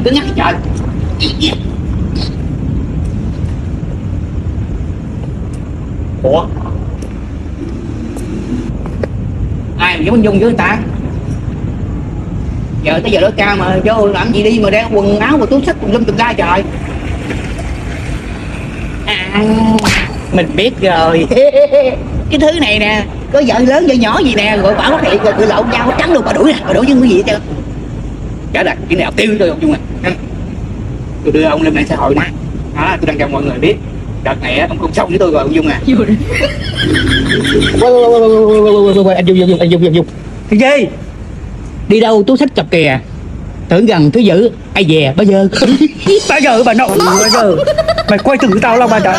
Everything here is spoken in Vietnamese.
cứng nhắc trời. Ủa ai mà giống anh Dung với người ta? Giờ tới giờ đó cao mà vô làm gì đi mà đeo quần áo và túi xách tùm lum tùm la trời. À, mình biết rồi. Cái thứ này nè, có vợ lớn vợ nhỏ gì nè, gọi bảo có thiệt rồi tự lộn nhau trắng luôn, bà đuổi nè, bà đuổi chứ cái gì hết trơn. Trả lại cái nào tiêu tôi ông Dung à. Tôi đưa ông lên mạng xã hội nè. Đó, tôi đang cho mọi người biết. Đợt này ông không xong với tôi rồi ông Dung à. Anh Dung. Cái gì? Đi đâu túi xách chọc kìa. Tưởng gần thứ dữ, ai về bây giờ. Bây giờ bà nội, bây giờ. Mày quay thử tao là bà trời.